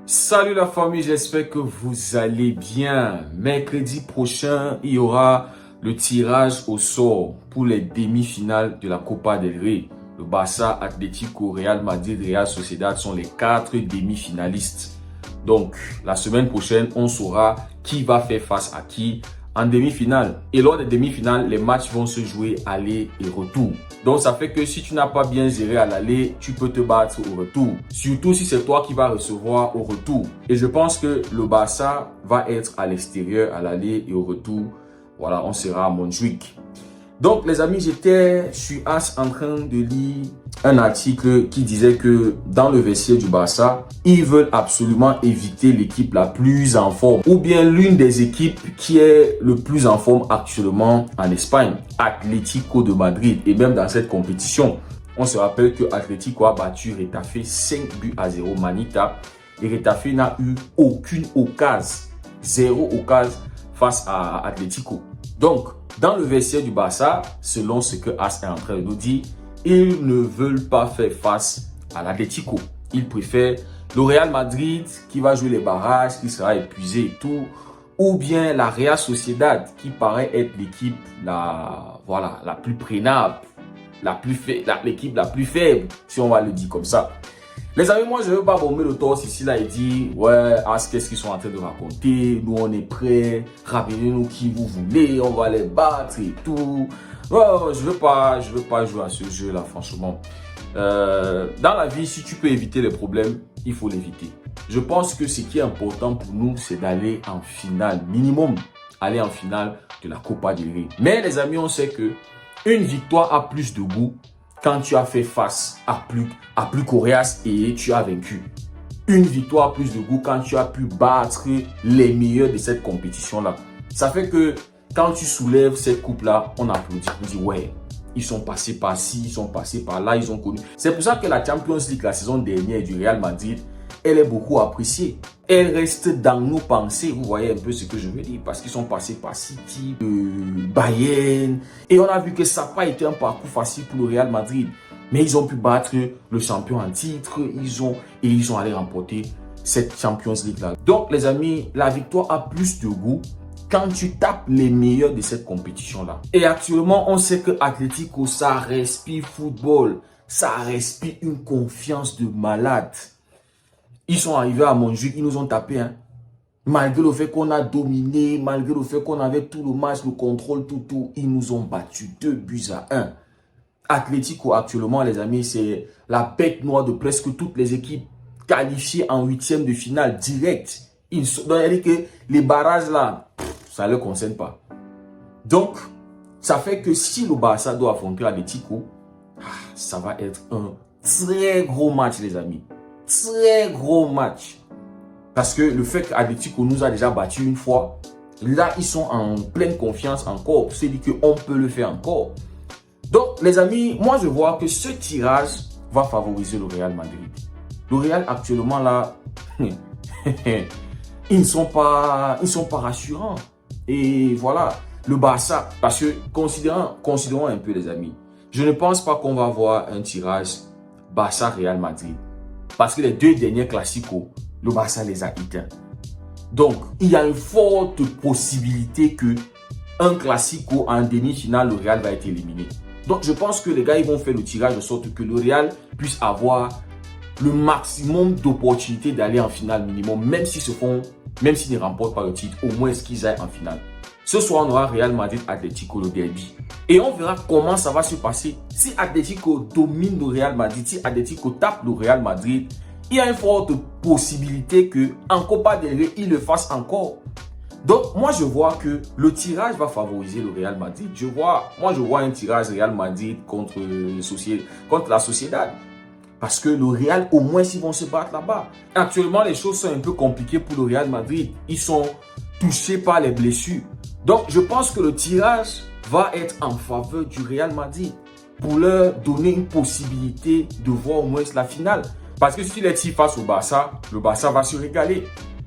Salut la famille, j'espère que vous allez bien. Mercredi prochain, il y aura le tirage au sort pour les demi-finales de la Copa del Rey. Le Barça, Atlético, Real Madrid, Real Sociedad sont les 4 demi-finalistes. Donc, la semaine prochaine, on saura qui va faire face à qui en demi-finale. Et lors des demi-finales, les matchs vont se jouer aller et retour. Donc, ça fait que si tu n'as pas bien géré à l'aller, tu peux te battre au retour. Surtout si c'est toi qui vas recevoir au retour. Et je pense que le Barça va être à l'extérieur à l'aller et au retour. Voilà, on sera à Montjuic. Donc, les amis, j'étais sur As en train de lire un article qui disait que dans le vestiaire du Barça, ils veulent absolument éviter l'équipe la plus en forme ou bien l'une des équipes qui est le plus en forme actuellement en Espagne, Atlético de Madrid. Et même dans cette compétition, on se rappelle que Atlético a battu Retafe 5-0 Manita et Retafe n'a eu aucune occasion, zéro occasion face à Atlético. Donc, dans le vestiaire du Barça, selon ce que As est en train de nous dire, ils ne veulent pas faire face à l'Atlético. Ils préfèrent le Real Madrid qui va jouer les barrages, qui sera épuisé et tout, ou bien la Real Sociedad qui paraît être l'équipe la plus prénable, l'équipe la plus faible, si on va le dire comme ça. Les amis, moi, je ne veux pas bomber le torse ici, là, et dire, ouais, qu'est-ce qu'ils sont en train de raconter? Nous, on est prêts. Rappelez-nous qui vous voulez. On va les battre et tout. Ouais, je veux pas jouer à ce jeu-là, franchement. Dans la vie, si tu peux éviter les problèmes, il faut l'éviter. Je pense que ce qui est important pour nous, c'est d'aller en finale, minimum, aller en finale de la Copa del Rey. Mais les amis, on sait que une victoire a plus de goût quand tu as fait face à plus coriace et tu as vaincu. Une victoire a plus de goût quand tu as pu battre les meilleurs de cette compétition-là. Ça fait que quand tu soulèves cette coupe-là, on applaudit. On dit ouais, ils sont passés par ci, ils sont passés par là, ils ont connu. C'est pour ça que la Champions League, la saison dernière du Real Madrid, elle est beaucoup appréciée. Elle reste dans nos pensées. Vous voyez un peu ce que je veux dire. Parce qu'ils sont passés par City, Bayern. Et on a vu que ça n'a pas été un parcours facile pour le Real Madrid. Mais ils ont pu battre le champion en titre. Ils ont allé remporter cette Champions League-là. Donc les amis, la victoire a plus de goût quand tu tapes les meilleurs de cette compétition-là. Et actuellement, on sait que Atlético, ça respire football. Ça respire une confiance de malade. Ils sont arrivés à Montjuic, ils nous ont tapé. Hein. Malgré le fait qu'on a dominé, malgré le fait qu'on avait tout le match, le contrôle, tout, ils nous ont battu 2-1. Atlético, actuellement, les amis, c'est la bête noire de presque toutes les équipes qualifiées en huitième de finale direct. C'est-à-dire que les barrages là, ça ne les concerne pas. Donc, ça fait que si le Barça doit affronter Atlético, ça va être un très gros match, les amis. Très gros match. Parce que le fait qu'Atlético nous a déjà battu une fois, là, ils sont en pleine confiance encore. C'est dit qu'on peut le faire encore. Donc, les amis, moi, je vois que ce tirage va favoriser le Real Madrid. Le Real, actuellement, là, ils ne sont pas rassurants. Et voilà, le Barça, parce que considérons un peu, les amis, je ne pense pas qu'on va avoir un tirage Barça-Real Madrid. Parce que les deux derniers classicos, le Barça les a éteints. Donc, il y a une forte possibilité que un classico en demi-finale, le Real va être éliminé. Donc, je pense que les gars, ils vont faire le tirage de sorte que le Real puisse avoir le maximum d'opportunités d'aller en finale minimum, même s'ils ne remportent pas le titre, au moins qu'ils aillent en finale. Ce soir, on aura Real Madrid-Atlético, le derby. Et on verra comment ça va se passer. Si Atlético domine le Real Madrid, si Atlético tape le Real Madrid, il y a une forte possibilité qu'en Copa del Rey, il le fasse encore. Donc, moi, je vois que le tirage va favoriser le Real Madrid. Je vois un tirage Real Madrid contre la Sociedad. Parce que le Real, au moins, ils vont se battre là-bas. Actuellement, les choses sont un peu compliquées pour le Real Madrid. Ils sont touchés par les blessures. Donc, je pense que le tirage va être en faveur du Real Madrid pour leur donner une possibilité de voir au moins la finale. Parce que si les tire face au Barça, le Barça va se régaler.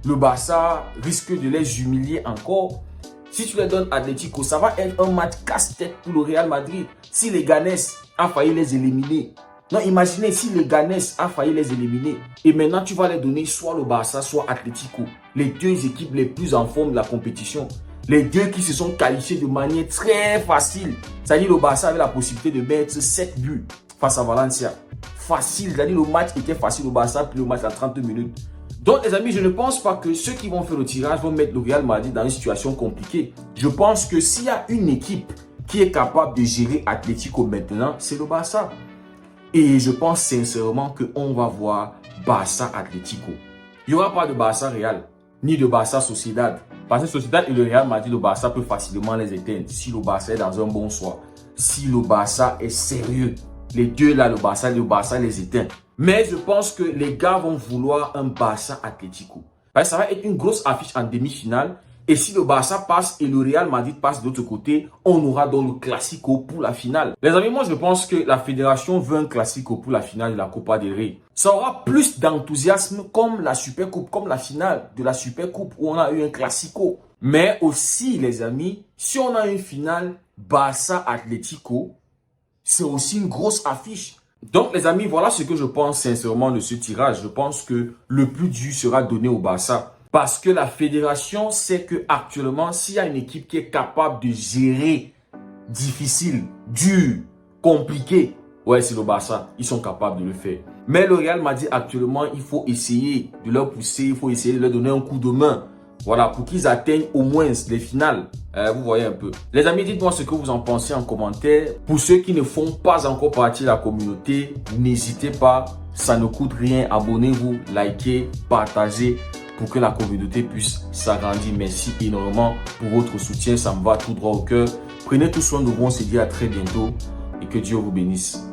Le Barça risque de les humilier encore. Si tu les donnes Atlético, ça va être un match casse-tête pour le Real Madrid. Si les Ganes a failli les éliminer, Non, imaginez si les Ganes a failli les éliminer. Et maintenant, tu vas les donner soit le Barça, soit Atlético. Les deux équipes les plus en forme de la compétition. Les deux qui se sont qualifiés de manière très facile. C'est-à-dire le Barça avait la possibilité de mettre 7 buts face à Valencia. Facile, c'est-à-dire le match était facile au Barça, puis le match à 30 minutes. Donc les amis, je ne pense pas que ceux qui vont faire le tirage vont mettre le Real Madrid dans une situation compliquée. Je pense que s'il y a une équipe qui est capable de gérer Atlético maintenant, c'est le Barça. Et je pense sincèrement qu'on va voir Barça Atlético. Il n'y aura pas de Barça Real, ni de Barça Sociedad. Parce que Sociedad et le Real Madrid, le Barça peut facilement les éteindre si le Barça est dans un bon soir. Si le Barça est sérieux. Les deux là, le Barça les éteint. Mais je pense que les gars vont vouloir un Barça Atlético. Parce que ça va être une grosse affiche en demi-finale. Et si le Barça passe et le Real Madrid passe de l'autre côté, on aura donc le Classico pour la finale. Les amis, moi je pense que la fédération veut un Classico pour la finale de la Copa del Rey. Ça aura plus d'enthousiasme comme la Super Coupe, comme la finale de la Super Coupe où on a eu un Classico. Mais aussi les amis, si on a une finale Barça Atlético, c'est aussi une grosse affiche. Donc les amis, voilà ce que je pense sincèrement de ce tirage. Je pense que le plus dur sera donné au Barça. Parce que la fédération sait que actuellement, s'il y a une équipe qui est capable de gérer difficile, dur, compliqué, ouais, c'est le Barça. Ils sont capables de le faire. Mais le Real Madrid actuellement, il faut essayer de leur pousser, il faut essayer de leur donner un coup de main. Voilà, pour qu'ils atteignent au moins les finales. Vous voyez un peu. Les amis, dites-moi ce que vous en pensez en commentaire. Pour ceux qui ne font pas encore partie de la communauté, n'hésitez pas. Ça ne coûte rien. Abonnez-vous, likez, partagez pour que la communauté puisse s'agrandir. Merci énormément pour votre soutien. Ça me va tout droit au cœur. Prenez tout soin de vous. On se dit à très bientôt et que Dieu vous bénisse.